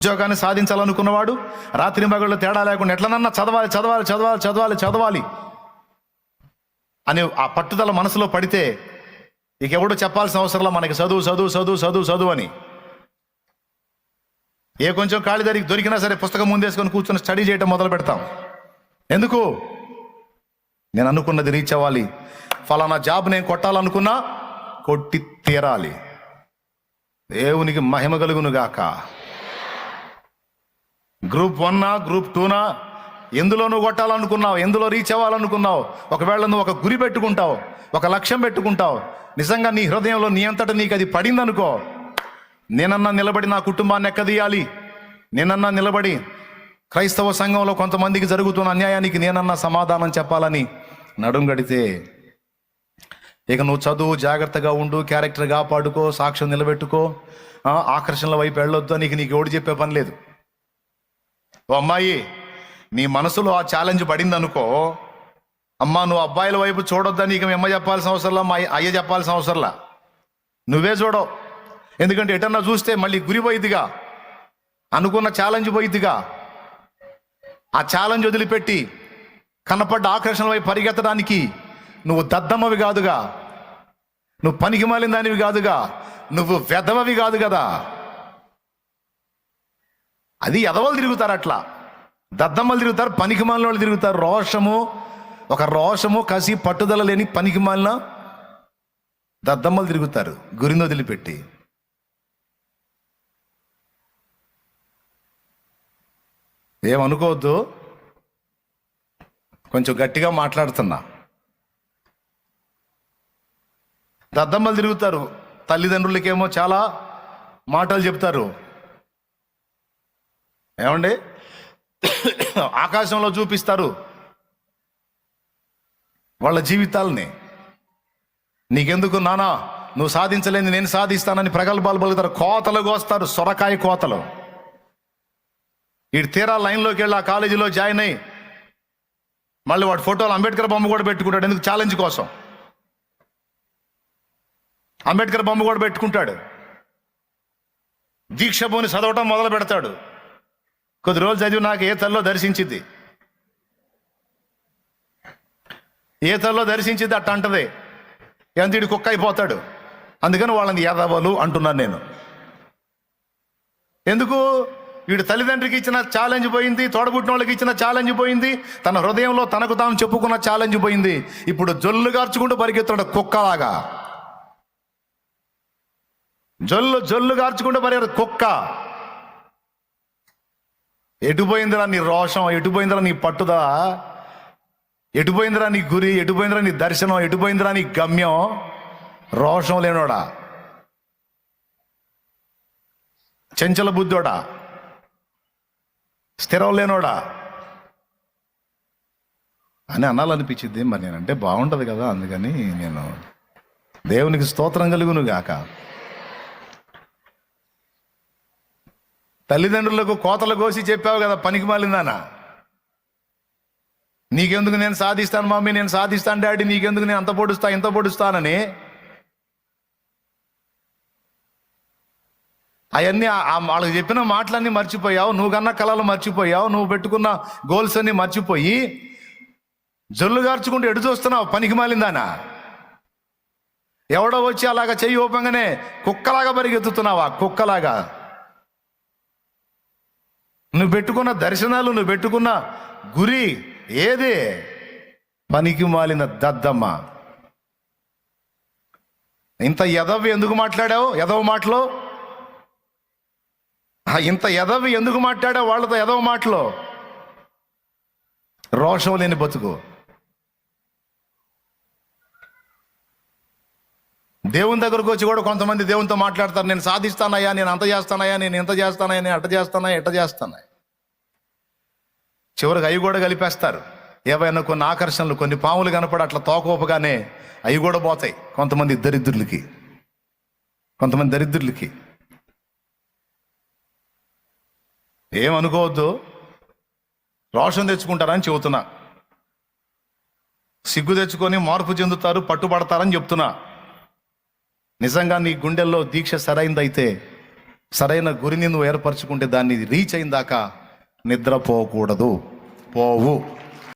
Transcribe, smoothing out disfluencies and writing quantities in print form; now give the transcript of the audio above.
ఉద్యోగాన్ని సాధించాలనుకున్నవాడు రాత్రి మగళ్ళు తేడా లేకుండా ఎట్లనన్నా చదవాలి చదవాలి చదవాలి చదవాలి చదవాలి అని ఆ పట్టుదల మనసులో పడితే ఇక ఎవడో చెప్పాల్సిన అవసరంలో మనకి చదువు చదువు చదువు చదువు చదువు అని. ఏ కొంచెం ఖాళీ దొరికినా సరే పుస్తకం ముందేసుకొని కూర్చొని స్టడీ చేయటం మొదలు పెడతాం. ఎందుకు? నేను అనుకున్నది రీచ్ అవ్వాలి, ఫలానా జాబ్ నేను కొట్టాలనుకున్నా కొట్టి తీరాలి. దేవునికి మహిమ కలుగును గాక. గ్రూప్ 1 గ్రూప్ 2 ఎందులో నువ్వు కొట్టాలనుకున్నావు, ఎందులో రీచ్ అవ్వాలనుకున్నావు, ఒకవేళ నువ్వు ఒక గురి పెట్టుకుంటావు, ఒక లక్ష్యం పెట్టుకుంటావు, నిజంగా నీ హృదయంలో నీ అంతటా నీకు అది పడిందనుకో, నేనన్నా నిలబడి నా కుటుంబాన్ని ఎక్కదీయాలి, నేనన్నా నిలబడి క్రైస్తవ సంఘంలో కొంతమందికి జరుగుతున్న అన్యాయానికి నేనన్నా సమాధానం చెప్పాలని నడుంగడితే ఇక నువ్వు చదువు, జాగ్రత్తగా ఉండు, క్యారెక్టర్ కాపాడుకో, సాక్ష్యం నిలబెట్టుకో, ఆకర్షణల వైపు వెళ్ళొద్దు, నీకు ఎవడు చెప్పే పని లేదు. ఓ అమ్మాయి, నీ మనసులో ఆ ఛాలెంజ్ పడింది అనుకో, అమ్మా నువ్వు అబ్బాయిల వైపు చూడొద్దని నీకు అమ్మ చెప్పాల్సిన అవసరంలా, మా అయ్య చెప్పాల్సిన అవసరంలా, నువ్వే చూడవు. ఎందుకంటే ఎటన్నా చూస్తే మళ్ళీ గురి పోయిద్దిగా, అనుకున్న ఛాలెంజ్ పోయిద్దిగా. ఆ ఛాలెంజ్ వదిలిపెట్టి కనపడ్డ ఆకర్షణ వైపు పరిగెత్తడానికి నువ్వు దద్దమ్మవి కాదుగా, నువ్వు పనికి మాలిన దానివి కాదుగా, నువ్వు వెధవవి కాదు కదా. అది ఎదవలు తిరుగుతారు, అట్లా దద్దమ్మలు తిరుగుతారు, పనికి మాలిన వాళ్ళు తిరుగుతారు. రోషము కసి పట్టుదల లేని పనికి మాలిన దద్దమ్మలు తిరుగుతారు గురిని వదిలిపెట్టి. ఏమనుకోవద్దు, కొంచెం గట్టిగా మాట్లాడుతున్నా. దద్దమ్మలు తిరుగుతారు, తల్లిదండ్రులకేమో చాలా మాటలు చెప్తారు. ఏమండి, ఆకాశంలో చూపిస్తారు వాళ్ళ జీవితాలని. నీకెందుకు నానా, నువ్వు సాధించలేని నేను సాధిస్తానని ప్రగల్భాలు పలుకుతారు, కోతలు కోస్తారు, సొరకాయ కోతలు. వీడు తీరా లైన్లోకి వెళ్ళి ఆ కాలేజీలో జాయిన్ అయ్యి మళ్ళీ వాడు ఫోటోలు అంబేద్కర్ బొమ్మ కూడా పెట్టుకుంటాడు. ఎందుకు? ఛాలెంజ్ కోసం అంబేద్కర్ బొమ్మ కూడా పెట్టుకుంటాడు. దీక్ష భూని చదవటం మొదలు పెడతాడు. కొద్ది రోజులు చదివి నాకు ఏ తల్లో దర్శించింది, ఏ తల్లో దర్శించింది అట్ట అంటది, ఎంత వీడు కుక్క అయిపోతాడు. అందుకని వాళ్ళని యాదవలు అంటున్నాను నేను. ఎందుకు? వీడు తల్లిదండ్రికి ఇచ్చిన ఛాలెంజ్ పోయింది, తోడబుట్టిన వాళ్ళకి ఇచ్చిన ఛాలెంజ్ పోయింది, తన హృదయంలో తనకు తాను చెప్పుకున్న ఛాలెంజ్ పోయింది. ఇప్పుడు జొల్లు గార్చుకుంటూ పరిగెత్తాడు కుక్కలాగా. జొల్లు గార్చుకుంటూ పరిగెత్తాడు కుక్క. ఎటుపోయిందిరా నీ రోషం, ఎటుపోయిందిరా నీ పట్టుదల, ఎటుపోయిందిరా నీ గురి, ఎటుపోయిందిరా నీ దర్శనం, ఎటుపోయిందిరా నీ గమ్యం? రోషం లేనోడా, చెంచల బుద్ధోడా, స్థిరం లేనోడా అని అనాలనిపించింది. మరి నేనంటే బాగుంటుంది కదా, అందుకని నేను దేవునికి స్తోత్రం కలుగును గాక. తల్లిదండ్రులకు కోతలు కోసి చెప్పావు కదా, పనికి మాలిందానా, నీకెందుకు నేను సాధిస్తాను మమ్మీ, నేను సాధిస్తాను డాడీ, నీకెందుకు నేను అంత పొడుస్తా ఇంత పొడుస్తానని. అవన్నీ వాళ్ళకి చెప్పిన మాటలన్నీ మర్చిపోయావు, నువ్వు కన్నా కళలు మర్చిపోయావు, నువ్వు పెట్టుకున్న గోల్స్ అన్నీ మర్చిపోయి జొల్లు గార్చుకుంటూ ఎడు చూస్తున్నావు పనికి మాలిందానా. ఎవడో వచ్చి అలాగా చెయ్యి ఓపంగానే కుక్కలాగా పరిగెత్తుతున్నావా, కుక్కలాగా. నువ్వు పెట్టుకున్న దర్శనాలు, నువ్వు పెట్టుకున్న గురి ఏది? పనికి మాలిన దద్దమ్మ. ఇంత ఎదవి ఎందుకు మాట్లాడావు, ఎదవ మాటలో ఇంత ఎదవి ఎందుకు మాట్లాడావు వాళ్ళతో ఎదవ మాటలో? రోషం లేని బతుకు. దేవుని దగ్గరకు వచ్చి కూడా కొంతమంది దేవునితో మాట్లాడతారు, నేను సాధిస్తానయ్యా, నేను అంత చేస్తానయ్యా, నేను ఇంత చేస్తానయ్యా, నేను అట్ట చేస్తానయ్యా, ఎట్ట చేస్తానయ్యా. చివరికి అవి కూడా కలిపేస్తారు. ఏవైనా కొన్ని ఆకర్షణలు, కొన్ని పాములు కనపడి అట్లా తోకోపగానే అవి కూడా పోతాయి కొంతమంది దరిద్రులకి. ఏమనుకోవద్దు, రోషం తెచ్చుకుంటారని చెబుతున్నా. సిగ్గు తెచ్చుకొని మార్పు చెందుతారు, పట్టుబడతారని చెప్తున్నా. నిజంగా నీ గుండెల్లో దీక్ష సరైందైతే సరైన గురిని నువ్వు ఏర్పరచుకుంటే దాన్ని రీచ్ అయిన దాకా నిద్రపోకూడదు. పోవు.